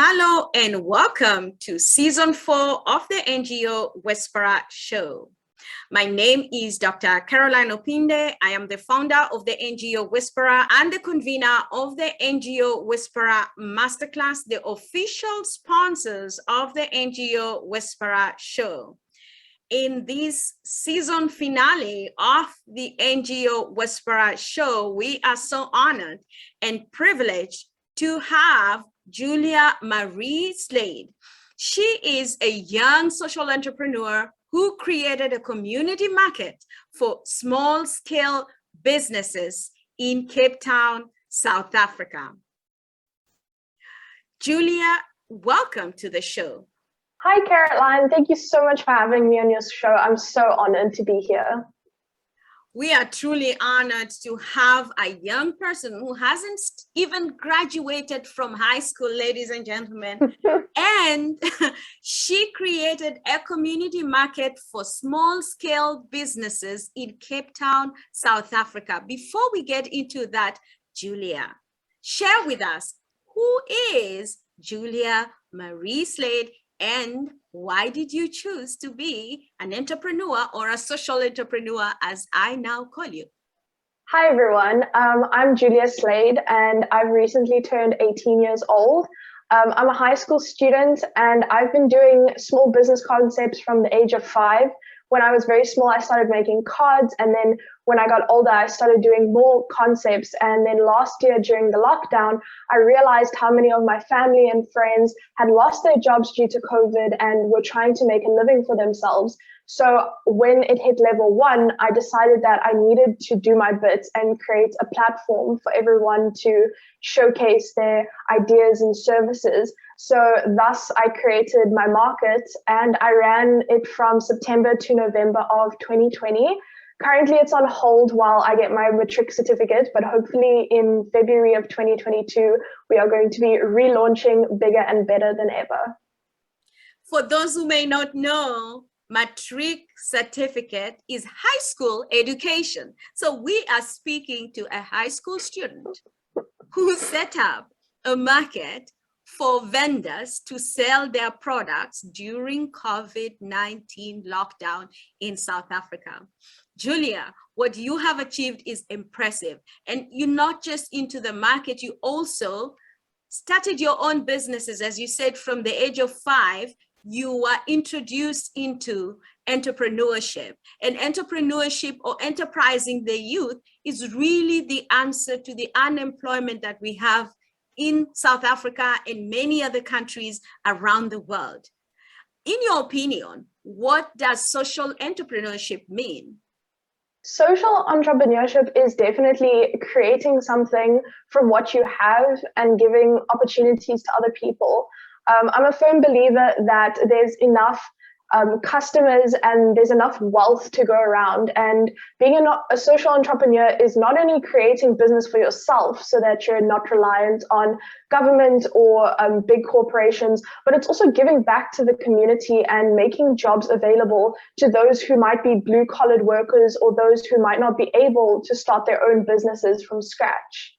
Hello and welcome to Season 4 of the NGO Whisperer Show. My name is Dr. Carolyne Opinde. I am the founder of the NGO Whisperer and the convener of the NGO Whisperer Masterclass, the official sponsors of the NGO Whisperer Show. In this season finale of the NGO Whisperer Show, we are so honored and privileged to have Julia Mari Slade. She is a young social entrepreneur who created a community market for small-scale businesses in Cape Town, South Africa. Julia, welcome to the show. Hi, Caroline. Thank you so much for having me on your show. I'm so honored to be here. We are truly honored to have a young person who hasn't even graduated from high school, ladies and gentlemen. And she created a community market for small-scale businesses in Cape Town, South Africa. Before we get into that, Julia, share with us, who is Julia Mari Slade, and why did you choose to be an entrepreneur or a social entrepreneur, as I now call you? Hi, everyone. I'm Julia Slade, and I've recently turned 18 years old. I'm a high school student, and I've been doing small business concepts from the age of 5. When I was very small, I started making cards, and then when I got older, I started doing more concepts. And then last year during the lockdown, I realized how many of my family and friends had lost their jobs due to COVID and were trying to make a living for themselves. So when it hit level 1, I decided that I needed to do my bit and create a platform for everyone to showcase their ideas and services. So thus I created my market, and I ran it from September to November of 2020. Currently it's on hold while I get my matric certificate, but hopefully in February of 2022, we are going to be relaunching bigger and better than ever. For those who may not know, matric certificate is high school education. So we are speaking to a high school student who set up a market for vendors to sell their products during COVID-19 lockdown in South Africa. Julia, what you have achieved is impressive. And you're not just into the market, you also started your own businesses. As you said, from the age of 5, you were introduced into entrepreneurship. And entrepreneurship, or enterprising the youth, is really the answer to the unemployment that we have in South Africa and many other countries around the world. In your opinion, what does social entrepreneurship mean? Social entrepreneurship is definitely creating something from what you have and giving opportunities to other people. I'm a firm believer that there's enough customers and there's enough wealth to go around, and being a social entrepreneur is not only creating business for yourself so that you're not reliant on government or big corporations, but it's also giving back to the community and making jobs available to those who might be blue-collar workers or those who might not be able to start their own businesses from scratch.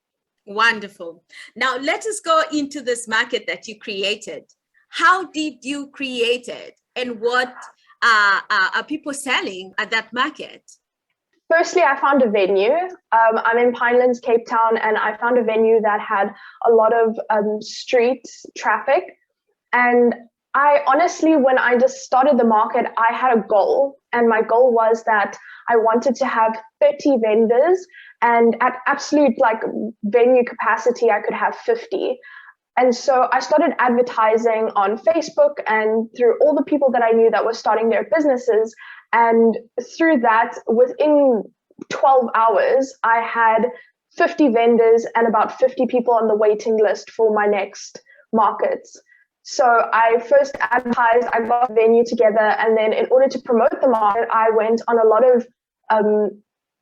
Wonderful. Now let us go into this market that you created. How did you create it? And what are people selling at that market? Firstly, I found a venue. I'm in Pinelands, Cape Town, and I found a venue that had a lot of street traffic. And I honestly, when I just started the market, I had a goal. And my goal was that I wanted to have 30 vendors, and at absolute venue capacity, I could have 50. And so I started advertising on Facebook and through all the people that I knew that were starting their businesses. And through that, within 12 hours, I had 50 vendors and about 50 people on the waiting list for my next markets. So I first advertised, I got a venue together, and then in order to promote the market, I went on a lot of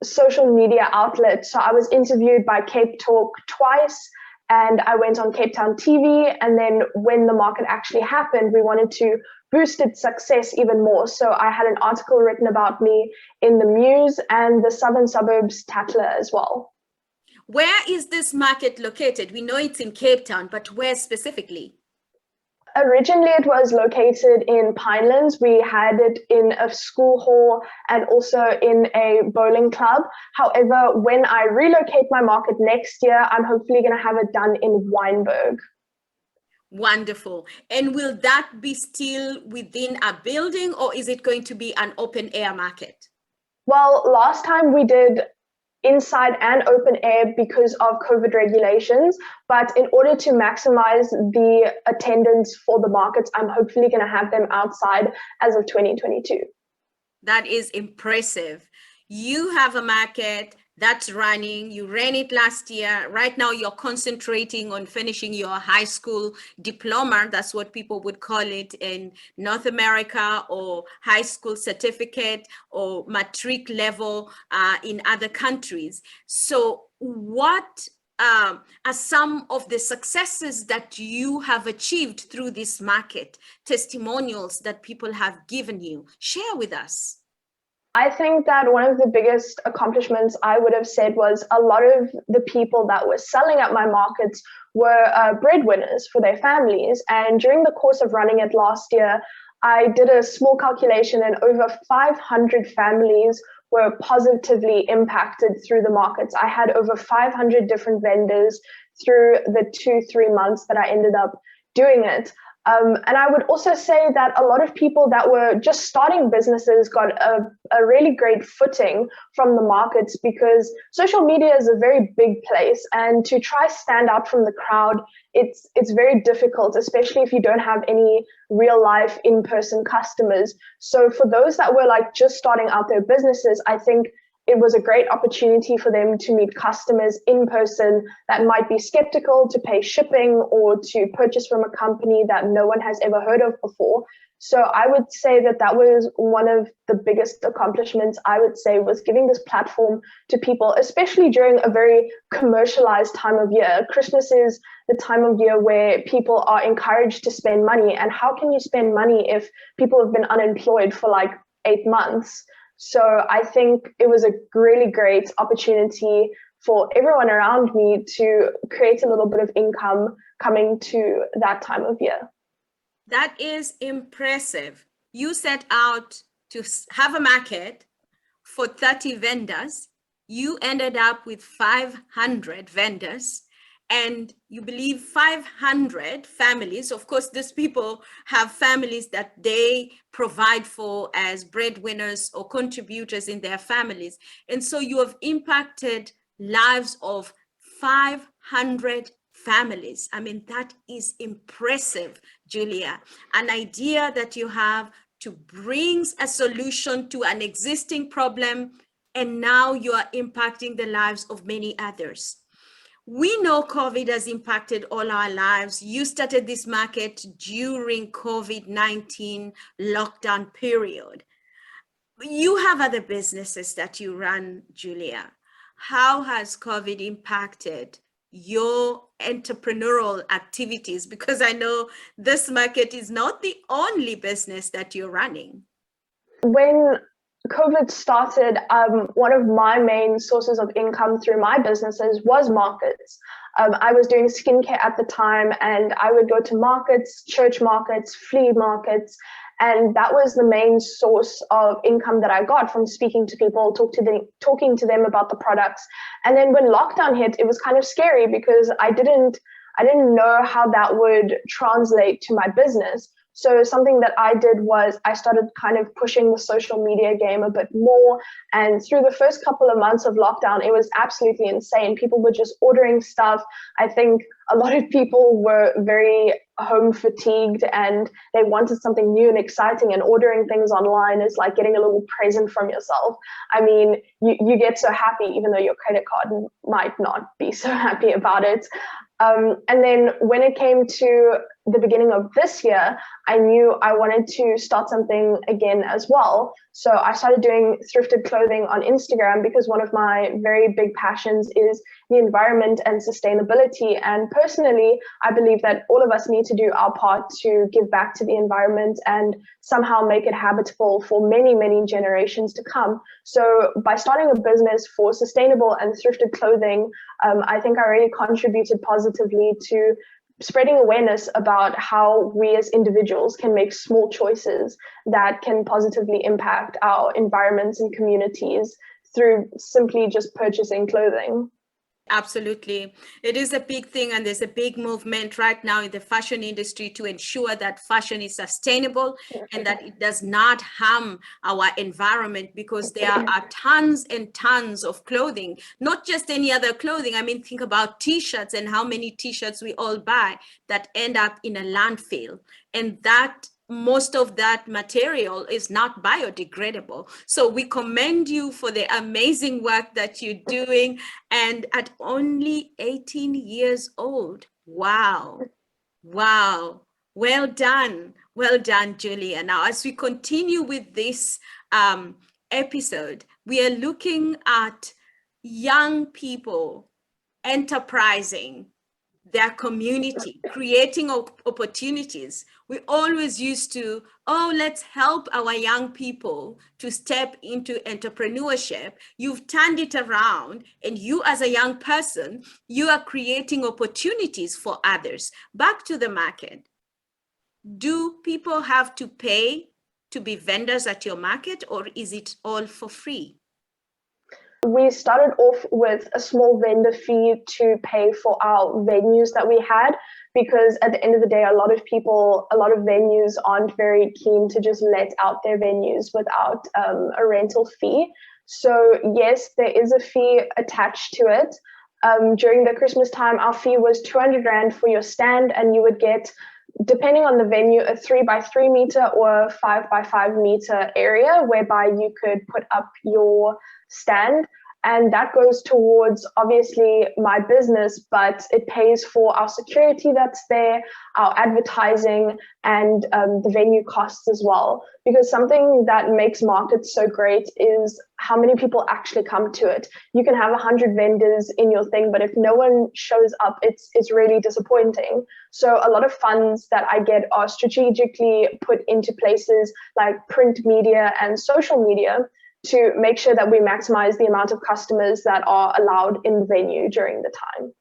social media outlets. So I was interviewed by Cape Talk twice, and I went on Cape Town TV. And then when the market actually happened, we wanted to boost its success even more. So I had an article written about me in the Muse and the Southern Suburbs Tatler as well. Where is this market located? We know it's in Cape Town, but where specifically? Originally, it was located in Pinelands. We had it in a school hall and also in a bowling club. However, when I relocate my market next year, I'm hopefully going to have it done in Wynberg. Wonderful. And will that be still within a building, or is it going to be an open air market? Well, last time we did inside and open air because of COVID regulations. But in order to maximize the attendance for the markets, I'm hopefully going to have them outside as of 2022. That is impressive. You have a market that's running. You ran it last year. Right now, you're concentrating on finishing your high school diploma. That's what people would call it in North America, or high school certificate or matric level in other countries. So what are some of the successes that you have achieved through this market, testimonials that people have given you? Share with us. I think that one of the biggest accomplishments I would have said was a lot of the people that were selling at my markets were breadwinners for their families. And during the course of running it last year, I did a small calculation and over 500 families were positively impacted through the markets. I had over 500 different vendors through the 2-3 months that I ended up doing it. And I would also say that a lot of people that were just starting businesses got a really great footing from the markets, because social media is a very big place, and to try stand out from the crowd, it's very difficult, especially if you don't have any real life in-person customers. So for those that were like just starting out their businesses, I think it was a great opportunity for them to meet customers in person that might be skeptical to pay shipping or to purchase from a company that no one has ever heard of before. So I would say that that was one of the biggest accomplishments, I would say, was giving this platform to people, especially during a very commercialized time of year. Christmas is the time of year where people are encouraged to spend money. And how can you spend money if people have been unemployed for like 8 months? So I think it was a really great opportunity for everyone around me to create a little bit of income coming to that time of year. That is impressive. You set out to have a market for 30 vendors. You ended up with 500 vendors. And you believe 500 families. Of course, these people have families that they provide for as breadwinners or contributors in their families. And so you have impacted lives of 500 families. I mean, that is impressive, Julia. An idea that you have to bring a solution to an existing problem, and now you are impacting the lives of many others. We know COVID has impacted all our lives. You started this market during COVID-19 lockdown period. You have other businesses that you run, Julia. How has COVID impacted your entrepreneurial activities? Because I know this market is not the only business that you're running. When COVID started, one of my main sources of income through my businesses was markets. I was doing skincare at the time, and I would go to markets, church markets, flea markets, and that was the main source of income that I got from speaking to people, talking to them about the products. And then when lockdown hit, it was kind of scary because I didn't know how that would translate to my business. So something that I did was I started kind of pushing the social media game a bit more. And through the first couple of months of lockdown, it was absolutely insane. People were just ordering stuff. I think a lot of people were very home fatigued and they wanted something new and exciting, and ordering things online is like getting a little present from yourself. I mean, you get so happy even though your credit card might not be so happy about it. And then when it came to the beginning of this year, I knew I wanted to start something again as well. So I started doing thrifted clothing on Instagram because one of my very big passions is the environment and sustainability. And personally, I believe that all of us need to do our part to give back to the environment and somehow make it habitable for many, many generations to come. So by starting a business for sustainable and thrifted clothing, I think I really contributed positively to spreading awareness about how we as individuals can make small choices that can positively impact our environments and communities through simply just purchasing clothing. Absolutely. It is a big thing, and there's a big movement right now in the fashion industry to ensure that fashion is sustainable and that it does not harm our environment, because there are tons and tons of clothing, not just any other clothing. I mean, think about t-shirts and how many t-shirts we all buy that end up in a landfill, and that most of that material is not biodegradable. So we commend you for the amazing work that you're doing. And at only 18 years old, wow, wow, well done, Julia. Now, as we continue with this episode, we are looking at young people enterprising their community, creating opportunities. We always used to, oh, let's help our young people to step into entrepreneurship. You've turned it around, and you as a young person, you are creating opportunities for others. Back to the market. Do people have to pay to be vendors at your market, or is it all for free? We started off with a small vendor fee to pay for our venues that we had, because at the end of the day, a lot of venues aren't very keen to just let out their venues without a rental fee. So yes, there is a fee attached to it. During the Christmas time, our fee was 200 Rand for your stand, and you would get, depending on the venue, a 3x3 meter or a 5x5 meter area whereby you could put up your stand. And that goes towards, obviously, my business, but it pays for our security that's there, our advertising, and the venue costs as well. Because something that makes markets so great is how many people actually come to it. You can have 100 vendors in your thing, but if no one shows up, it's really disappointing. So a lot of funds that I get are strategically put into places like print media and social media to make sure that we maximize the amount of customers that are allowed in the venue during the time.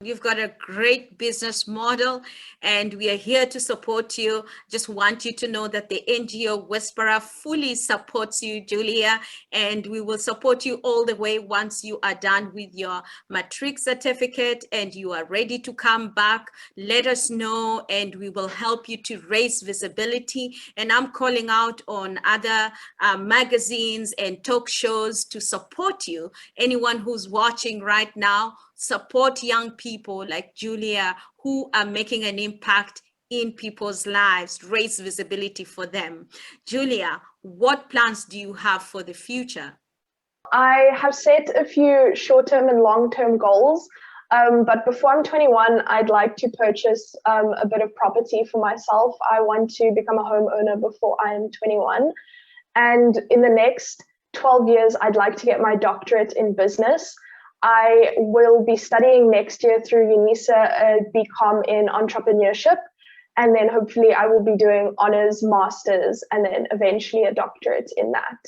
You've got a great business model, and we are here to support you. Just want you to know that the NGO Whisperer fully supports you, Julia, and we will support you all the way once you are done with your matric certificate and you are ready to come back. Let us know, and we will help you to raise visibility. And I'm calling out on other magazines and talk shows to support you. Anyone who's watching right now, support young people like Julia who are making an impact in people's lives, raise visibility for them. Julia, what plans do you have for the future? I have set a few short-term and long-term goals, but before I'm 21, I'd like to purchase a bit of property for myself. I want to become a homeowner before I am 21. And in the next 12 years, I'd like to get my doctorate in business. I will be studying next year through UNISA a BCom in entrepreneurship, and then hopefully I will be doing honors, masters, and then eventually a doctorate in that.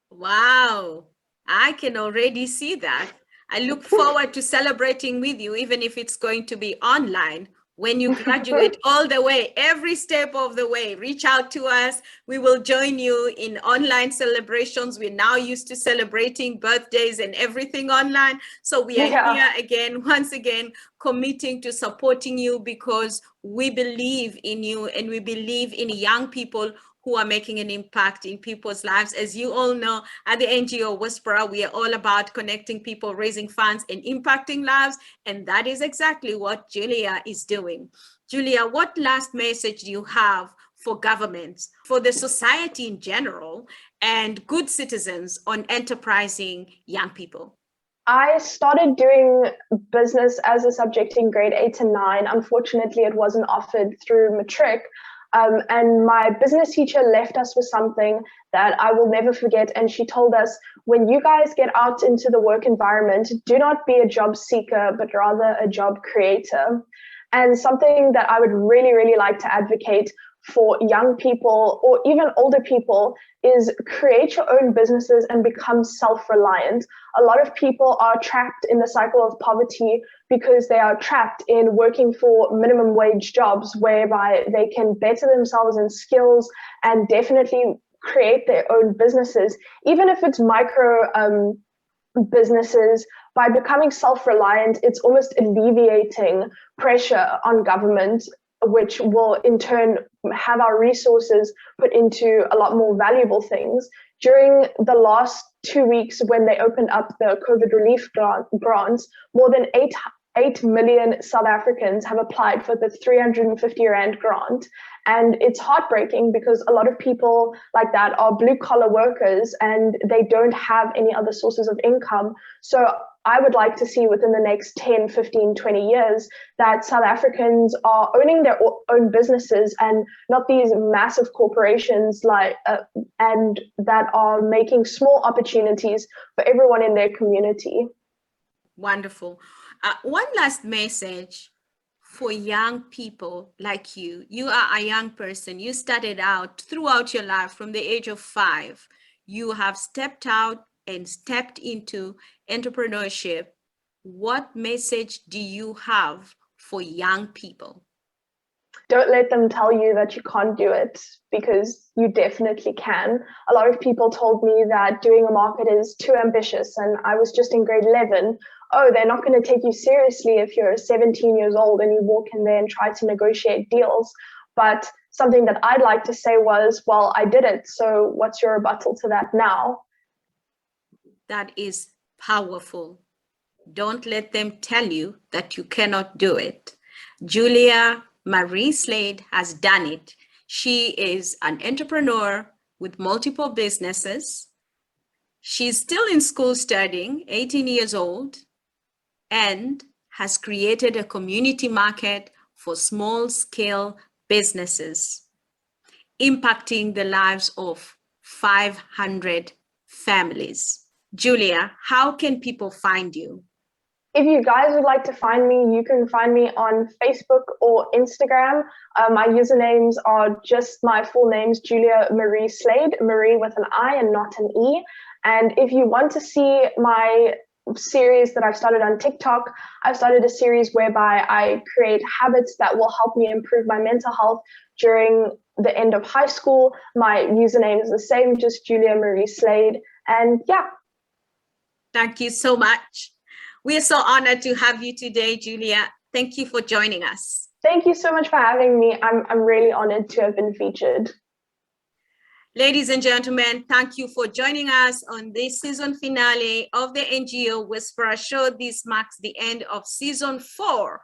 Wow, I can already see that. I look forward to celebrating with you, even if it's going to be online. When you graduate all the way, every step of the way, reach out to us. We will join you in online celebrations. We're now used to celebrating birthdays and everything online. So we are here again, once again, committing to supporting you because we believe in you and we believe in young people who are making an impact in people's lives. As you all know, at the NGO Whisperer, we are all about connecting people, raising funds, and impacting lives. And that is exactly what Julia is doing. Julia, what last message do you have for governments, for the society in general, and good citizens on enterprising young people? I started doing business as a subject in grade 8 and 9. Unfortunately, it wasn't offered through matric. And my business teacher left us with something that I will never forget. And she told us, when you guys get out into the work environment, do not be a job seeker, but rather a job creator. And something that I would really, really like to advocate for young people or even older people is create your own businesses and become self-reliant. A lot of people are trapped in the cycle of poverty because they are trapped in working for minimum wage jobs whereby they can better themselves in skills and definitely create their own businesses, even if it's micro businesses. By becoming self-reliant, it's almost alleviating pressure on government, which will in turn have our resources put into a lot more valuable things. During the last 2 weeks, when they opened up the COVID relief grants, more than 8 million South Africans have applied for the 350 Rand grant. And it's heartbreaking because a lot of people like that are blue collar workers and they don't have any other sources of income. So I would like to see within the next 10, 15, 20 years that South Africans are owning their own businesses and not these massive corporations and that are making small opportunities for everyone in their community. Wonderful. One last message for young people like you. You are a young person. You started out throughout your life from the age of 5. You have stepped out and stepped into entrepreneurship. What message do you have for young people? Don't let them tell you that you can't do it, because you definitely can. A lot of people told me that doing a market is too ambitious, and I was just in grade 11. Oh, they're not going to take you seriously if you're 17 years old and you walk in there and try to negotiate deals. But something that I'd like to say was, well, I did it. So what's your rebuttal to that now? That is powerful. Don't let them tell you that you cannot do it. Mari Slade has done it. She is an entrepreneur with multiple businesses. She's still in school studying, 18 years old, and has created a community market for small-scale businesses, impacting the lives of 500 families. Julia, how can people find you? If you guys would like to find me, you can find me on Facebook or Instagram. My usernames are just my full names, Julia Mari Slade, Marie with an I and not an E. And if you want to see my series that I've started on TikTok, I've started a series whereby I create habits that will help me improve my mental health during the end of high school. My username is the same, just Julia Mari Slade. And yeah. Thank you so much. We are so honored to have you today, Julia. Thank you for joining us. Thank you so much for having me. I'm really honored to have been featured. Ladies and gentlemen, thank you for joining us on this season finale of the NGO Whisperer Show. This marks the end of season 4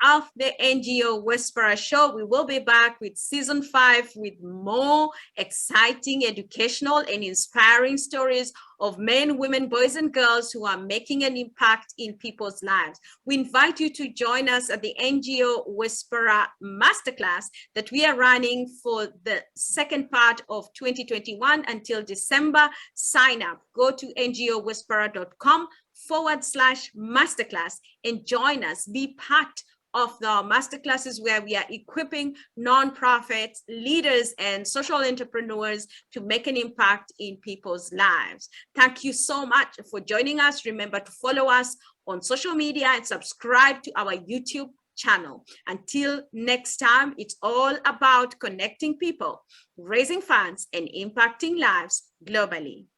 of the NGO Whisperer Show. We will be back with season 5 with more exciting, educational, and inspiring stories of men, women, boys, and girls who are making an impact in people's lives. We invite you to join us at the NGO Whisperer Masterclass that we are running for the second part of 2021 until December. Sign up. Go to ngowhisperer.com/masterclass and join us. Be part of the masterclasses where we are equipping nonprofits, leaders, and social entrepreneurs to make an impact in people's lives. Thank you so much for joining us. Remember to follow us on social media and subscribe to our YouTube channel. Until next time, it's all about connecting people, raising funds, and impacting lives globally.